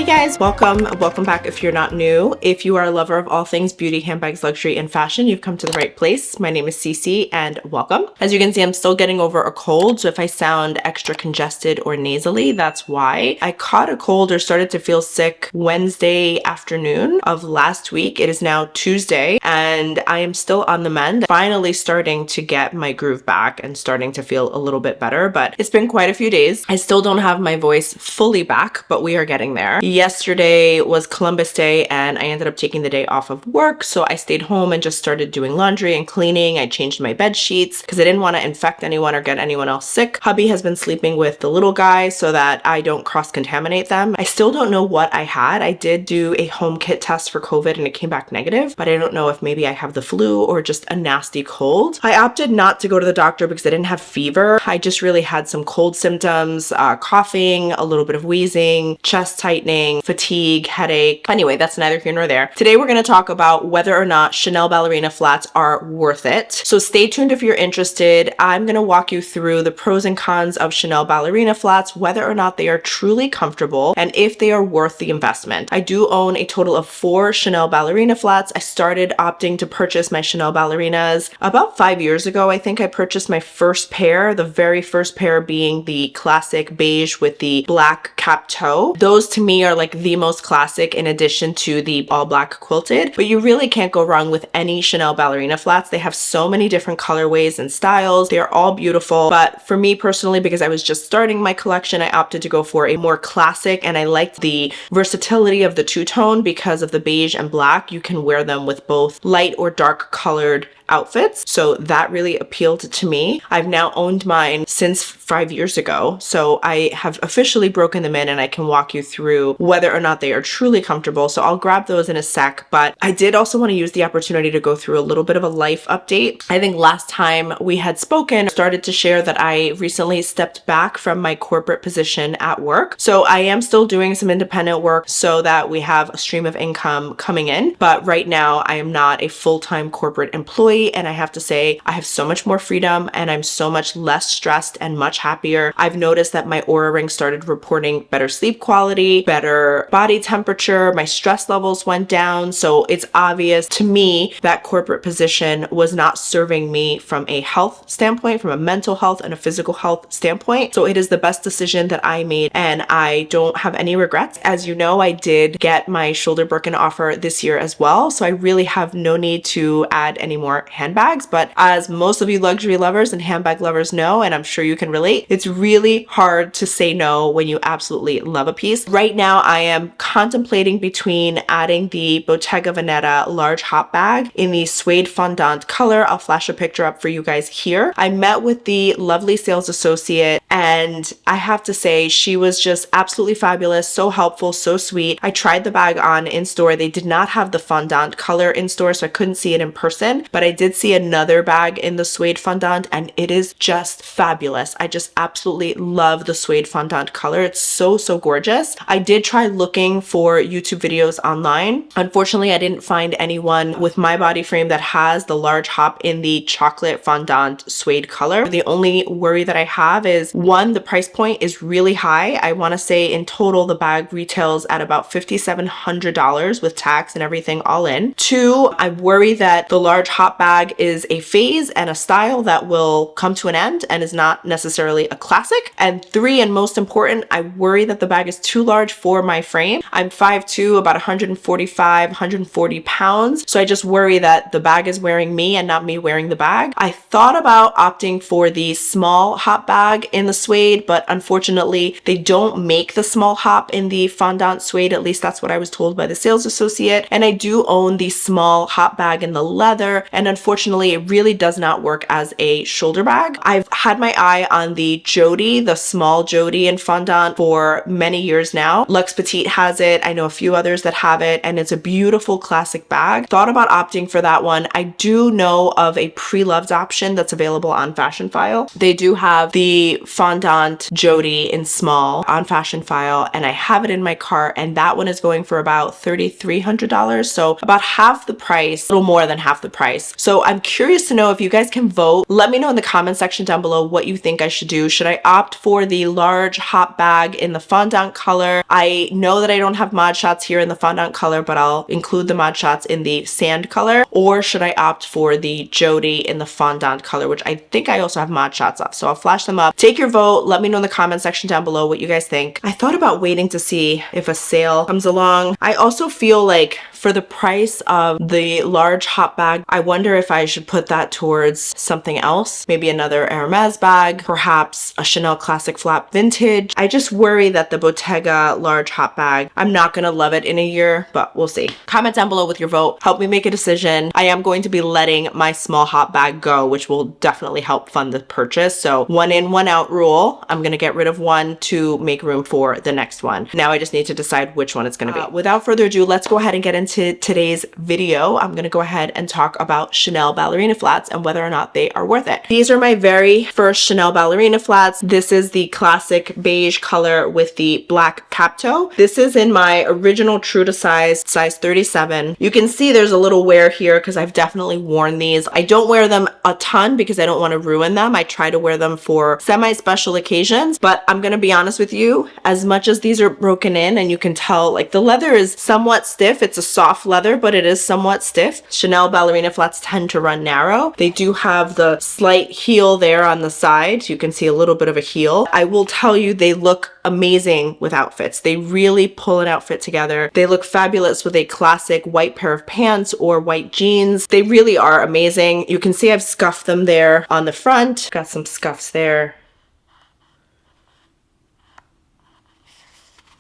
Hey guys, welcome back if you're not new. If you are a lover of all things beauty, handbags, luxury, and fashion, you've come to the right place. My name is Cece and welcome. As you can see, I'm still getting over a cold, so if I sound extra congested or nasally, that's why. I caught a cold or started to feel sick Wednesday afternoon of last week. It is now Tuesday and I am still on the mend, finally starting to get my groove back and starting to feel a little bit better, but it's been quite a few days. I still don't have my voice fully back, but we are getting there. Yesterday was Columbus Day and I ended up taking the day off of work, so I stayed home and just started doing laundry and cleaning. I changed my bed sheets because I didn't want to infect anyone or get anyone else sick. Hubby has been sleeping with the little guy so that I don't cross-contaminate them. I still don't know what I had. I did do a home kit test for COVID and it came back negative, but I don't know if maybe I have the flu or just a nasty cold. I opted not to go to the doctor because I didn't have fever. I just really had some cold symptoms, coughing, a little bit of wheezing, chest tightening, fatigue, headache. Anyway, that's neither here nor there. Today we're going to talk about whether or not Chanel Ballerina Flats are worth it. So stay tuned if you're interested. I'm going to walk you through the pros and cons of Chanel Ballerina Flats, whether or not they are truly comfortable, and if they are worth the investment. I do own a total of 4 Chanel Ballerina Flats. I started opting to purchase my Chanel Ballerinas about 5 years ago. I think I purchased my first pair, the very first pair being the classic beige with the black cap toe. Those to me are like the most classic in addition to the all black quilted, but you really can't go wrong with any Chanel Ballerina Flats. They have so many different colorways and styles. They're all beautiful, but for me personally, because I was just starting my collection, I opted to go for a more classic, and I liked the versatility of the two-tone because of the beige and black. You can wear them with both light or dark colored outfits, so that really appealed to me. I've now owned mine since 5 years ago, so I have officially broken them in and I can walk you through whether or not they are truly comfortable. So I'll grab those in a sec, but I did also want to use the opportunity to go through a little bit of a life update. I think last time we had spoken, I started to share that I recently stepped back from my corporate position at work. So I am still doing some independent work so that we have a stream of income coming in, but right now I am not a full-time corporate employee. And I have to say, I have so much more freedom and I'm so much less stressed and much happier. I've noticed that my Oura Ring started reporting better sleep quality, better body temperature, my stress levels went down. So it's obvious to me that corporate position was not serving me from a health standpoint, from a mental health and a physical health standpoint. So it is the best decision that I made and I don't have any regrets. As you know, I did get my shoulder Birkin offer this year as well. So I really have no need to add any more handbags, but as most of you luxury lovers and handbag lovers know, and I'm sure you can relate, it's really hard to say no when you absolutely love a piece. Right now, I am contemplating between adding the Bottega Veneta large hop bag in the suede fondant color. I'll flash a picture up for you guys here. I met with the lovely sales associate and I have to say she was just absolutely fabulous, so helpful, so sweet. I tried the bag on in store. They did not have the fondant color in store, so I couldn't see it in person, but I did see another bag in the suede fondant and it is just fabulous. I just absolutely love the suede fondant color. It's so gorgeous. I did try looking for YouTube videos online. Unfortunately, I didn't find anyone with my body frame that has the large hop in the chocolate fondant suede color. The only worry that I have is, one, the price point is really high. I want to say in total the bag retails at about $5,700 with tax and everything all in. 2, I worry that the large hop bag is a phase and a style that will come to an end and is not necessarily a classic. And 3, and most important, I worry that the bag is too large for my frame. I'm 5'2", about 145, 140 pounds. So I just worry that the bag is wearing me and not me wearing the bag. I thought about opting for the small hop bag in the suede, but unfortunately they don't make the small hop in the fondant suede. At least that's what I was told by the sales associate. And I do own the small hop bag in the leather, and unfortunately it really does not work as a shoulder bag. I've had my eye on the Jodie, the Small Jodie in fondant for many years now. Luxe Petite has it. I know a few others that have it, and it's a beautiful classic bag. Thought about opting for that one. I do know of a pre-loved option that's available on Fashion File. They do have the fondant Jodie in small on Fashion File, and I have it in my cart, and that one is going for about $3,300, so about half the price, a little more than half the price. So I'm curious to know if you guys can vote. Let me know in the comment section down below what you think I should do. Should I opt for the large hop bag in the fondant color? I know that I don't have mod shots here in the fondant color, but I'll include the mod shots in the sand color. Or should I opt for the Jodie in the fondant color, which I think I also have mod shots of. So I'll flash them up. Take your vote. Let me know in the comment section down below what you guys think. I thought about waiting to see if a sale comes along. I also feel like for the price of the large hop bag, I wonder if I should put that towards something else. Maybe another Hermes bag, perhaps a Chanel Classic Flap Vintage. I just worry that the Bottega large hop bag, I'm not gonna love it in a year, but we'll see. Comment down below with your vote. Help me make a decision. I am going to be letting my small hop bag go, which will definitely help fund the purchase. So one in, one out rule. I'm gonna get rid of one to make room for the next one. Now I just need to decide which one it's gonna be. Without further ado, let's go ahead and get into today's video. I'm gonna go ahead and talk about Chanel Ballerina Flats and whether or not they are worth it. These are my very first Chanel Ballerina Flats. This is the classic beige color with the black cap toe. This is in my original true to size 37. You can see there's a little wear here because I've definitely worn these. I don't wear them a ton because I don't want to ruin them. I try to wear them for semi-special occasions, but I'm gonna be honest with you, as much as these are broken in and you can tell like the leather is somewhat stiff, it's a soft leather, but it is somewhat stiff. Chanel Ballerina Flats tend to run narrow. They do have the slight heel there on the side. You can see a little bit of a heel. I will tell you, they look amazing with outfits. They really pull an outfit together. They look fabulous with a classic white pair of pants or white jeans. They really are amazing. You can see I've scuffed them there on the front. Got some scuffs there.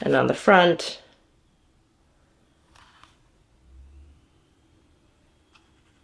And on the front.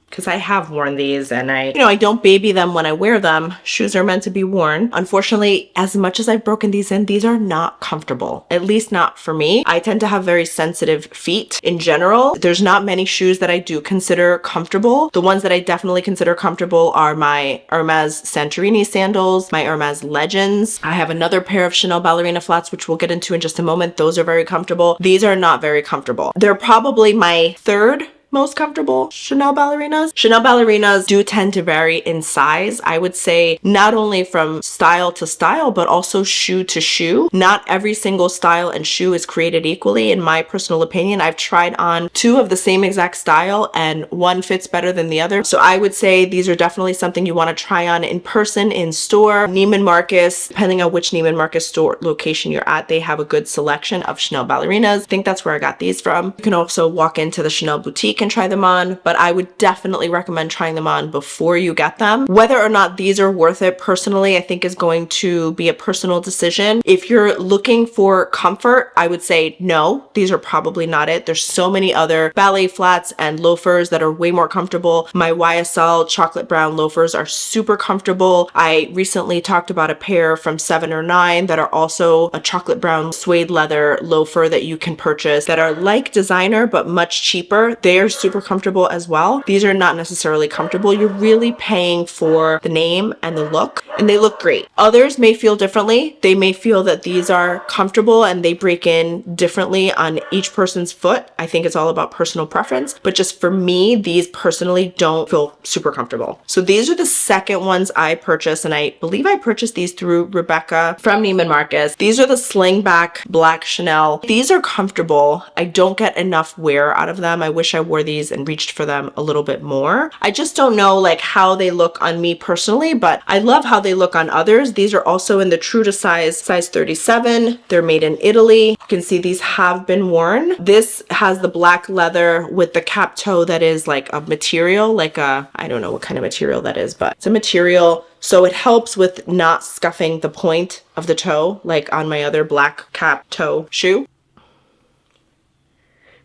Because I have worn these and I don't baby them when I wear them. Shoes are meant to be worn. Unfortunately, as much as I've broken these in, these are not comfortable, at least not for me. I tend to have very sensitive feet in general. There's not many shoes that I do consider comfortable. The ones that I definitely consider comfortable are my Hermes Santorini sandals, my Hermes Legends. I have another pair of Chanel Ballerina Flats, which we'll get into in just a moment. Those are very comfortable. These are not very comfortable. They're probably my third most comfortable Chanel ballerinas. Chanel ballerinas do tend to vary in size. I would say not only from style to style, but also shoe to shoe. Not every single style and shoe is created equally. In my personal opinion, I've tried on two of the same exact style and one fits better than the other. So I would say these are definitely something you want to try on in person, in store. Neiman Marcus, depending on which Neiman Marcus store location you're at, they have a good selection of Chanel ballerinas. I think that's where I got these from. You can also walk into the Chanel boutique and try them on, but I would definitely recommend trying them on before you get them. Whether or not these are worth it personally, I think is going to be a personal decision. If you're looking for comfort, I would say no, these are probably not it. There's so many other ballet flats and loafers that are way more comfortable. My YSL chocolate brown loafers are super comfortable. I recently talked about a pair from 7 or 9 that are also a chocolate brown suede leather loafer that you can purchase that are like designer but much cheaper. They are super comfortable as well. These are not necessarily comfortable. You're really paying for the name and the look, and they look great. Others may feel differently. They may feel that these are comfortable and they break in differently on each person's foot. I think it's all about personal preference, but just for me, these personally don't feel super comfortable. So these are the second ones I purchased, and I believe I purchased these through Rebecca from Neiman Marcus. These are the slingback black Chanel. These are comfortable. I don't get enough wear out of them. I wish I wore these and reached for them a little bit more. I just don't know like how they look on me personally, but I love how they look on others. These are also in the true to size 37. They're made in Italy. You can see these have been worn. This has the black leather with the cap toe that is like a material, like a, I don't know what kind of material that is, but it's a material. So it helps with not scuffing the point of the toe, like on my other black cap toe shoe.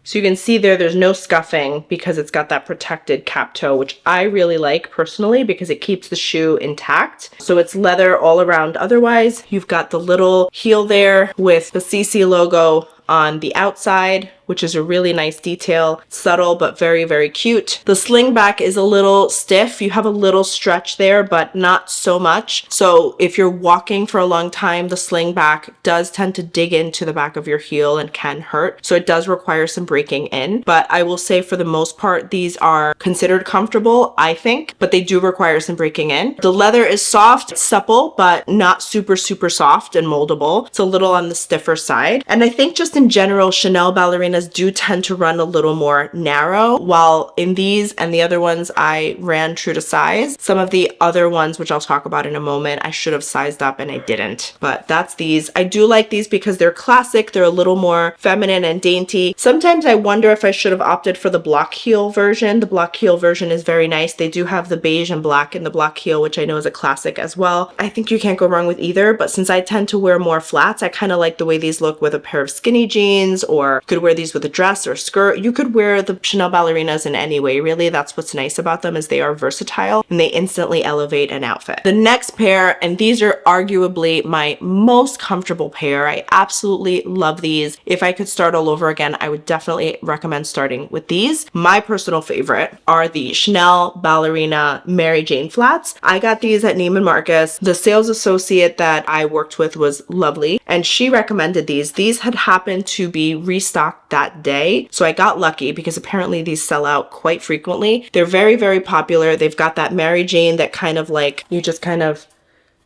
So you can see there's no scuffing because it's got that protected cap toe, which I really like personally because it keeps the shoe intact. So it's leather all around. Otherwise, you've got the little heel there with the CC logo on the outside, which is a really nice detail. Subtle, but very, very cute. The sling back is a little stiff. You have a little stretch there, but not so much. So if you're walking for a long time, the sling back does tend to dig into the back of your heel and can hurt. So it does require some breaking in. But I will say for the most part, these are considered comfortable, I think, but they do require some breaking in. The leather is soft, supple, but not super, super soft and moldable. It's a little on the stiffer side. And I think just in general, Chanel ballerinas do tend to run a little more narrow, while in these and the other ones, I ran true to size. Some of the other ones, which I'll talk about in a moment, I should have sized up and I didn't. But that's these. I do like these because they're classic. They're a little more feminine and dainty. Sometimes I wonder if I should have opted for the block heel version. The block heel version is very nice. They do have the beige and black in the block heel, which I know is a classic as well. I think you can't go wrong with either, but since I tend to wear more flats, I kind of like the way these look with a pair of skinny jeans, or you could wear these with a dress or a skirt. You could wear the Chanel ballerinas in any way, really. That's what's nice about them, is they are versatile and they instantly elevate an outfit. The next pair, and these are arguably my most comfortable pair. I absolutely love these. If I could start all over again, I would definitely recommend starting with these. My personal favorite are the Chanel Ballerina Mary Jane flats. I got these at Neiman Marcus. The sales associate that I worked with was lovely, and she recommended these. These had happened to be restocked that day, so I got lucky because apparently these sell out quite frequently. They're very, very popular. They've got that Mary Jane that kind of like, you just kind of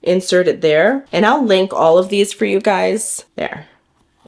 insert it there, and I'll link all of these for you guys there.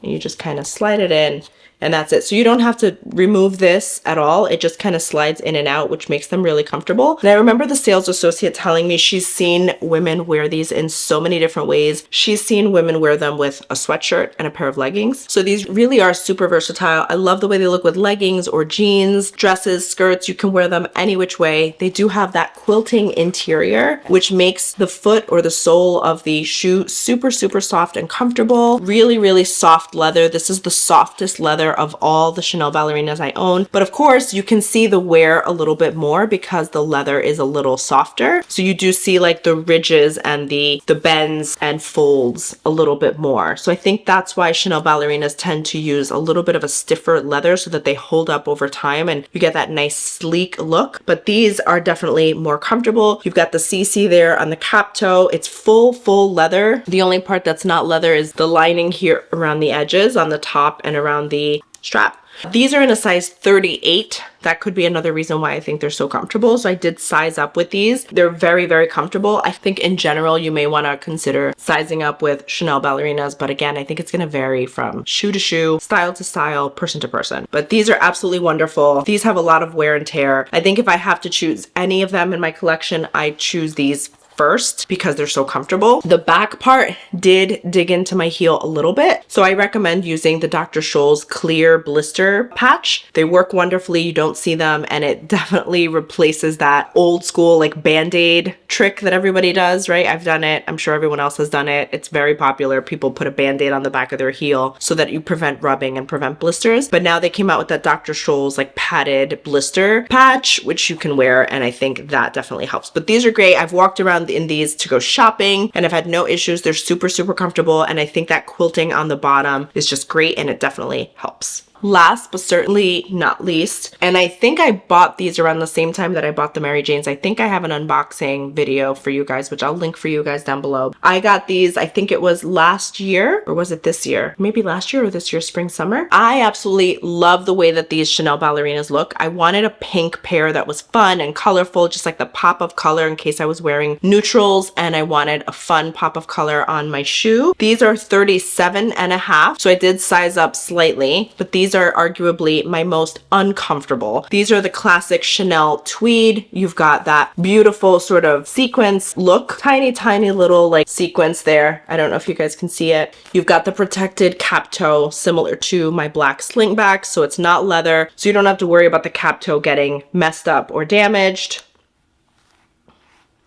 And you just kind of slide it in, and that's it. So you don't have to remove this at all. It just kind of slides in and out, which makes them really comfortable. And I remember the sales associate telling me she's seen women wear these in so many different ways. She's seen women wear them with a sweatshirt and a pair of leggings. So these really are super versatile. I love the way they look with leggings or jeans, dresses, skirts. You can wear them any which way. They do have that quilting interior, which makes the foot or the sole of the shoe super, super soft and comfortable. Really, really soft leather. This is the softest leather of all the Chanel ballerinas I own. But of course, you can see the wear a little bit more because the leather is a little softer. So you do see like the ridges and the bends and folds a little bit more. So I think that's why Chanel ballerinas tend to use a little bit of a stiffer leather so that they hold up over time and you get that nice sleek look. But these are definitely more comfortable. You've got the CC there on the cap toe. It's full leather. The only part that's not leather is the lining here around the edges on the top and around the strap. These are in a size 38. That could be another reason why I think they're so comfortable. So I did size up with these. They're very, very comfortable. I think in general, you may want to consider sizing up with Chanel ballerinas. But again, I think it's going to vary from shoe to shoe, style to style, person to person. But these are absolutely wonderful. These have a lot of wear and tear. I think if I have to choose any of them in my collection, I choose these first because they're so comfortable. The back part did dig into my heel a little bit, so I recommend using the Dr. Scholl's clear blister patch. They work wonderfully. You don't see them, and it definitely replaces that old school like band-aid trick that everybody does, right? I've done it. I'm sure everyone else has done it. It's very popular. People put a band-aid on the back of their heel so that you prevent rubbing and prevent blisters. But now they came out with that Dr. Scholl's like padded blister patch, which you can wear, and I think that definitely helps. But these are great. I've walked around in these to go shopping and I've had no issues. They're super, super comfortable, and I think that quilting on the bottom is just great and it definitely helps. Last but certainly not least, and I think I bought these around the same time that I bought the Mary Janes. I think I have an unboxing video for you guys, which I'll link for you guys down below. I got these, I think it was last year, or was it this year? Maybe last year or this year, spring, summer. I absolutely love the way that these Chanel ballerinas look. I wanted a pink pair that was fun and colorful, just like the pop of color in case I was wearing neutrals, and I wanted a fun pop of color on my shoe. These are 37.5, so I did size up slightly, but these are arguably my most uncomfortable. These are the classic Chanel tweed. You've got that beautiful sort of sequence look, tiny, tiny little like sequence there. I don't know if you guys can see it. You've got the protected cap toe similar to my black slingback, so it's not leather, so you don't have to worry about the cap toe getting messed up or damaged.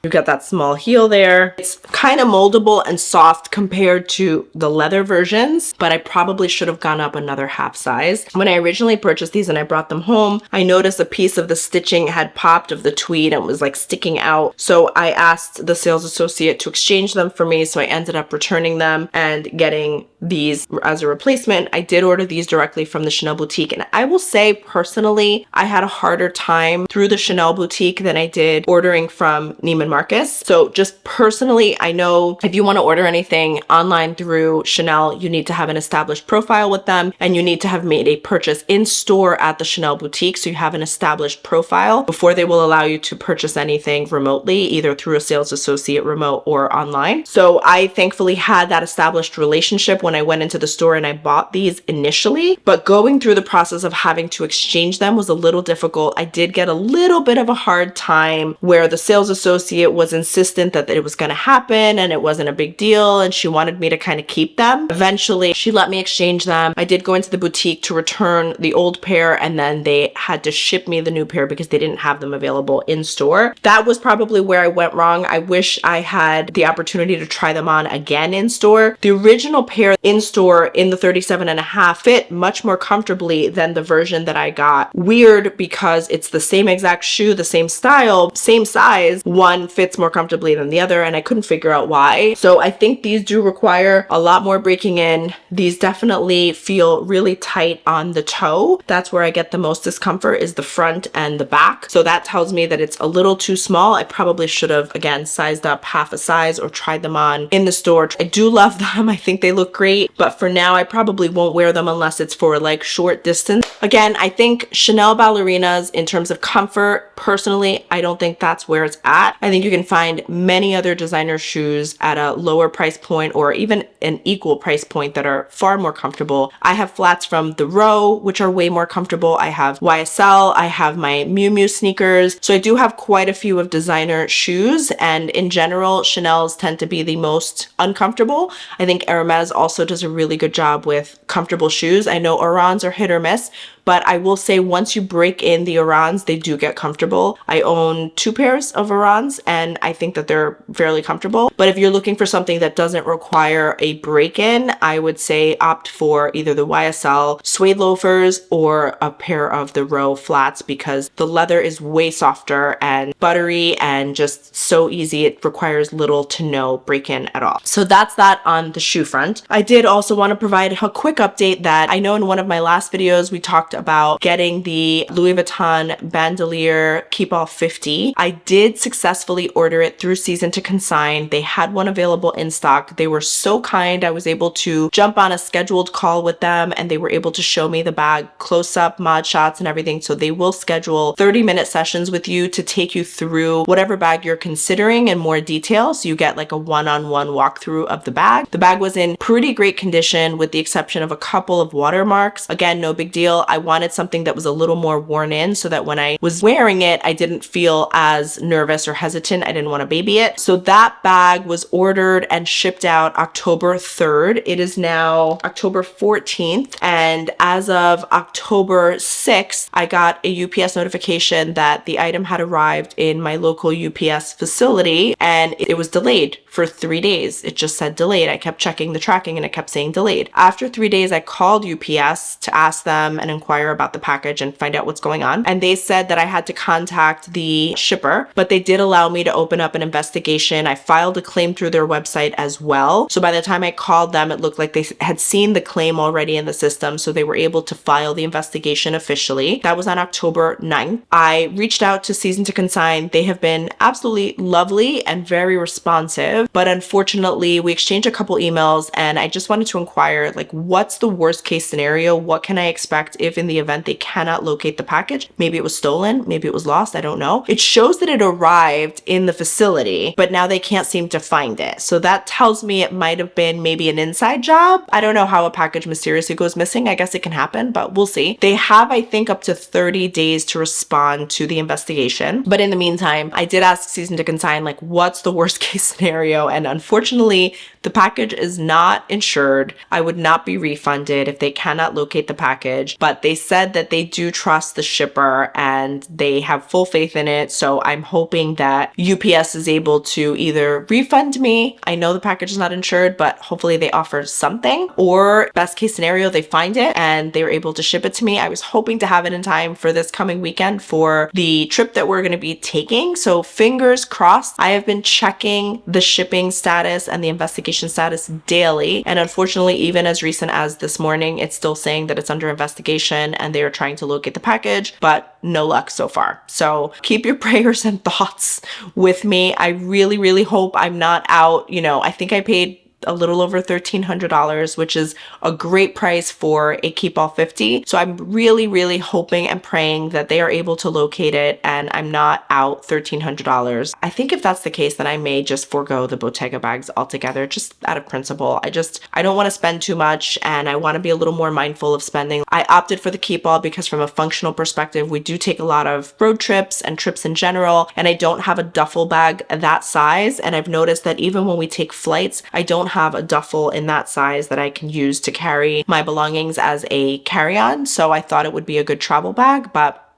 You've got that small heel there. It's kind of moldable and soft compared to the leather versions, but I probably should have gone up another half size. When I originally purchased these and I brought them home, I noticed a piece of the stitching had popped of the tweed and was like sticking out. So I asked the sales associate to exchange them for me. So I ended up returning them and getting these as a replacement. I did order these directly from the Chanel boutique. And I will say personally, I had a harder time through the Chanel boutique than I did ordering from Neiman Marcus. So just personally, I know if you want to order anything online through Chanel, you need to have an established profile with them and you need to have made a purchase in store at the Chanel boutique. So you have an established profile before they will allow you to purchase anything remotely, either through a sales associate remote or online. So I thankfully had that established relationship when I went into the store and I bought these initially, but going through the process of having to exchange them was a little difficult. I did get a little bit of a hard time where the sales associate was insistent that it was going to happen and it wasn't a big deal and she wanted me to kind of keep them. Eventually, she let me exchange them. I did go into the boutique to return the old pair and then they had to ship me the new pair because they didn't have them available in store. That was probably where I went wrong. I wish I had the opportunity to try them on again in store. The original pair in store in the 37.5 fit much more comfortably than the version that I got. Weird because it's the same exact shoe, the same style, same size. One fits more comfortably than the other and I couldn't figure out why. So I think these do require a lot more breaking in. These definitely feel really tight on the toe. That's where I get the most discomfort, is the front and the back. So that tells me that it's a little too small. I probably should have, again, sized up half a size or tried them on in the store. I do love them. I think they look great, but for now, I probably won't wear them unless it's for like short distance. Again, I think Chanel ballerinas in terms of comfort, personally, I don't think that's where it's at. I think you can find many other designer shoes at a lower price point or even an equal price point that are far more comfortable. I have flats from The Row, which are way more comfortable. I have YSL, I have my Miu Miu sneakers. So I do have quite a few of designer shoes, and in general, Chanel's tend to be the most uncomfortable. I think Hermes also does a really good job with comfortable shoes. I know Orans are hit or miss, but I will say once you break in the Orans, they do get comfortable. I own 2 pairs of Orans and I think that they're fairly comfortable. But if you're looking for something that doesn't require a break-in, I would say opt for either the YSL suede loafers or a pair of the Row flats, because the leather is way softer and buttery and just so easy. It requires little to no break-in at all. So that's that on the shoe front. I did also want to provide a quick update that I know in one of my last videos we talked about getting the Louis Vuitton Bandolier Keepall 50. I did successfully order it through Season to Consign. They had one available in stock. They were so kind. I was able to jump on a scheduled call with them and they were able to show me the bag close up, mod shots and everything. So they will schedule 30-minute sessions with you to take you through whatever bag you're considering in more detail. So you get like a one-on-one walkthrough of the bag. The bag was in pretty great condition with the exception of a couple of watermarks. Again, no big deal. I wanted something that was a little more worn in so that when I was wearing it, I didn't feel as nervous or hesitant. I didn't want to baby it. So that bag was ordered and shipped out October 3rd. It is now October 14th. And as of October 6th, I got a UPS notification that the item had arrived in my local UPS facility and it was delayed for 3 days. It just said delayed. I kept checking the tracking and it kept saying delayed. After 3 days, I called UPS to ask them and inquire about the package and find out what's going on. And they said that I had to contact the shipper, but they did allow me to open up an investigation. I filed a claim through their website as well. So by the time I called them, it looked like they had seen the claim already in the system. So they were able to file the investigation officially. That was on October 9th. I reached out to Season to Consign. They have been absolutely lovely and very responsive, but unfortunately we exchanged a couple emails and I just wanted to inquire, like, what's the worst case scenario? What can I expect if in the event they cannot locate the package? Maybe it was stolen, maybe it was lost, I don't know. It shows that it arrived in the facility, but now they can't seem to find it. So that tells me it might have been maybe an inside job. I don't know how a package mysteriously goes missing. I guess it can happen, but we'll see. They have, I think, up to 30 days to respond to the investigation. But in the meantime, I did ask Season to Consign, like, what's the worst case scenario? And unfortunately, the package is not insured. I would not be refunded if they cannot locate the package, but but they said that they do trust the shipper and they have full faith in it. So I'm hoping that UPS is able to either refund me. I know the package is not insured, but hopefully they offer something, or best case scenario, they find it and they were able to ship it to me. I was hoping to have it in time for this coming weekend for the trip that we're going to be taking. So fingers crossed. I have been checking the shipping status and the investigation status daily. And unfortunately, even as recent as this morning, it's still saying that it's under investigation and they are trying to locate the package, but no luck so far. So keep your prayers and thoughts with me. I really, really hope I'm not out. You know, I think I paid a little over $1,300, which is a great price for a Keepall 50. So I'm really, really hoping and praying that they are able to locate it and I'm not out $1,300. I think if that's the case, then I may just forego the Bottega bags altogether, just out of principle. I don't want to spend too much and I want to be a little more mindful of spending. I opted for the Keepall because from a functional perspective, we do take a lot of road trips and trips in general, and I don't have a duffel bag that size. And I've noticed that even when we take flights, I don't have a duffel in that size that I can use to carry my belongings as a carry-on. So I thought it would be a good travel bag, but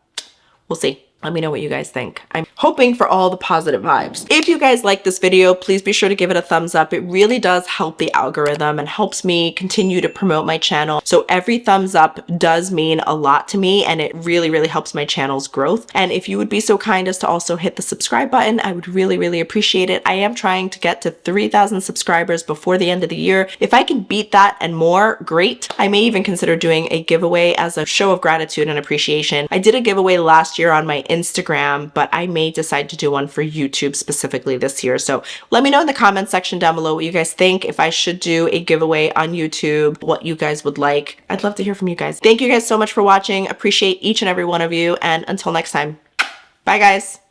we'll see. Let me know what you guys think. I'm hoping for all the positive vibes. If you guys like this video, please be sure to give it a thumbs up. It really does help the algorithm and helps me continue to promote my channel. So every thumbs up does mean a lot to me and it really, really helps my channel's growth. And if you would be so kind as to also hit the subscribe button, I would really, really appreciate it. I am trying to get to 3,000 subscribers before the end of the year. If I can beat that and more, great. I may even consider doing a giveaway as a show of gratitude and appreciation. I did a giveaway last year on my Instagram, but I may decide to do one for YouTube specifically this year. So let me know in the comments section down below what you guys think, if I should do a giveaway on YouTube, what you guys would like. I'd love to hear from you guys. Thank you guys so much for watching. Appreciate each and every one of you. And until next time, bye guys.